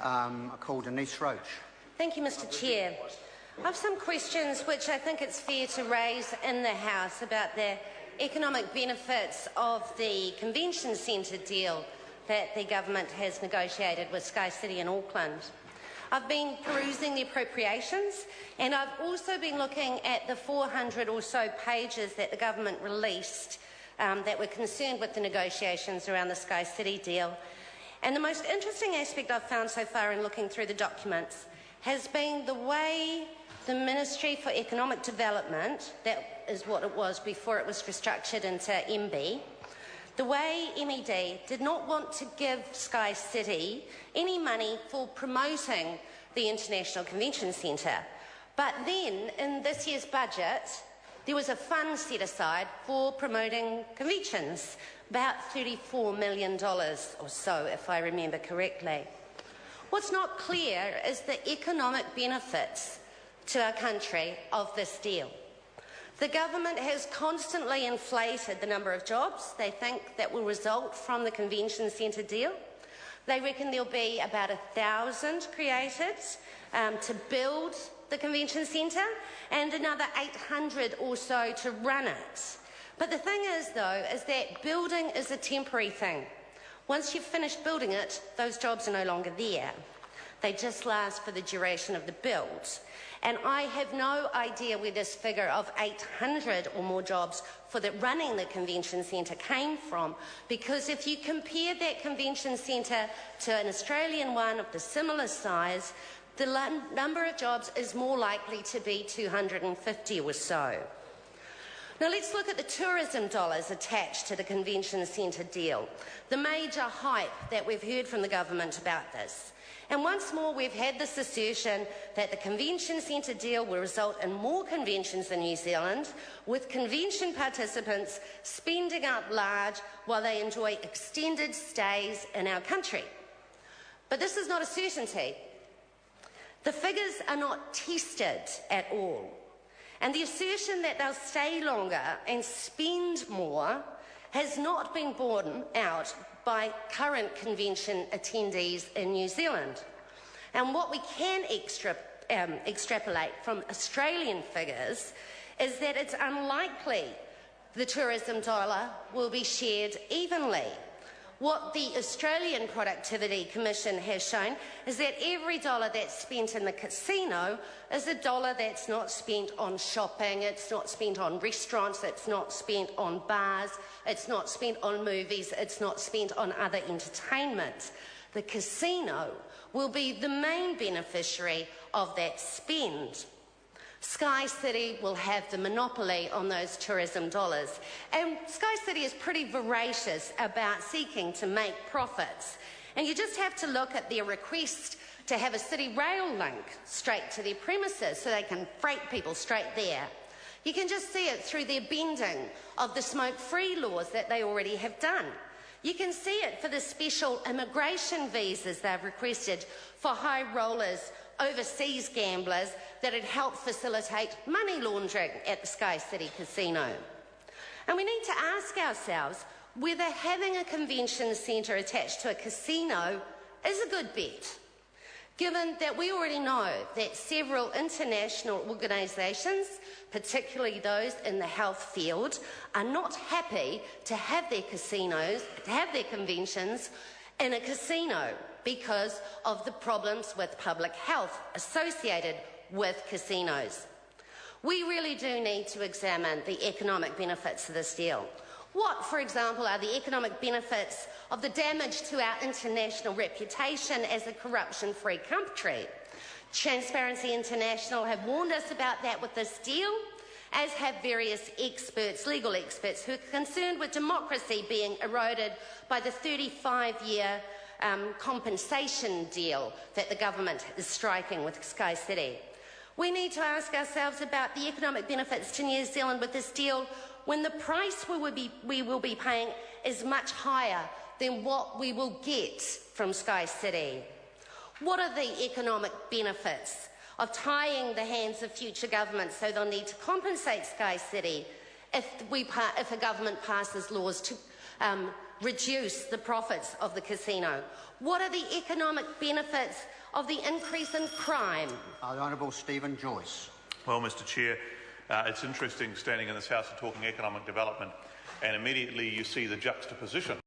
I call Denise Roach. Thank you, Mr Chair. I have some questions which I think it's fair to raise in the House about the economic benefits of the convention centre deal that the government has negotiated with Sky City in Auckland. I've been perusing the appropriations, and I've also been looking at the 400 or so pages that the government released that were concerned with the negotiations around the Sky City deal. And the most interesting aspect I've found so far in looking through the documents has been the way the Ministry for Economic Development, that is what it was before it was restructured into MB, the way MED did not want to give Sky City any money for promoting the International Convention Centre. But then, in this year's budget, there was a fund set aside for promoting conventions, about $34 million or so, if I remember correctly. What's not clear is the economic benefits to our country of this deal. The government has constantly inflated the number of jobs they think that will result from the convention centre deal. They reckon there'll be about 1,000 created to build the convention centre and another 800 or so to run it. But the thing is, though, is that building is a temporary thing. Once you've finished building it, those jobs are no longer there. They just last for the duration of the build. And I have no idea where this figure of 800 or more jobs for running the convention centre came from, because if you compare that convention centre to an Australian one of the similar size, the number of jobs is more likely to be 250 or so. Now let's look at the tourism dollars attached to the convention centre deal, the major hype that we've heard from the government about this. And once more, we've had this assertion that the convention centre deal will result in more conventions in New Zealand, with convention participants spending up large while they enjoy extended stays in our country. But this is not a certainty. The figures are not tested at all. And the assertion that they'll stay longer and spend more has not been borne out by current convention attendees in New Zealand. And what we can extrapolate from Australian figures is that it's unlikely the tourism dollar will be shared evenly. What the Australian Productivity Commission has shown is that every dollar that's spent in the casino is a dollar that's not spent on shopping, it's not spent on restaurants, it's not spent on bars, it's not spent on movies, it's not spent on other entertainment. The casino will be the main beneficiary of that spend. Sky City will have the monopoly on those tourism dollars. And Sky City is pretty voracious about seeking to make profits. And you just have to look at their request to have a city rail link straight to their premises so they can freight people straight there. You can just see it through their bending of the smoke-free laws that they already have done. You can see it for the special immigration visas they've requested for high rollers, overseas gamblers that had helped facilitate money laundering at the Sky City Casino. And we need to ask ourselves whether having a convention centre attached to a casino is a good bet, given that we already know that several international organisations, particularly those in the health field, are not happy to have their casinos, to have their conventions in a casino because of the problems with public health associated with casinos. We really do need to examine the economic benefits of this deal. What, for example, are the economic benefits of the damage to our international reputation as a corruption-free country? Transparency International have warned us about that with this deal, as have various experts, legal experts, who are concerned with democracy being eroded by the 35-year compensation deal that the government is striking with Sky City. We need to ask ourselves about the economic benefits to New Zealand with this deal when the price we will be paying is much higher than what we will get from Sky City. What are the economic benefits of tying the hands of future governments so they'll need to compensate Sky City if a government passes laws to reduce the profits of the casino? What are the economic benefits of the increase in crime? The Honourable Stephen Joyce. Well, Mr Chair, it's interesting standing in this House and talking economic development, and immediately you see the juxtaposition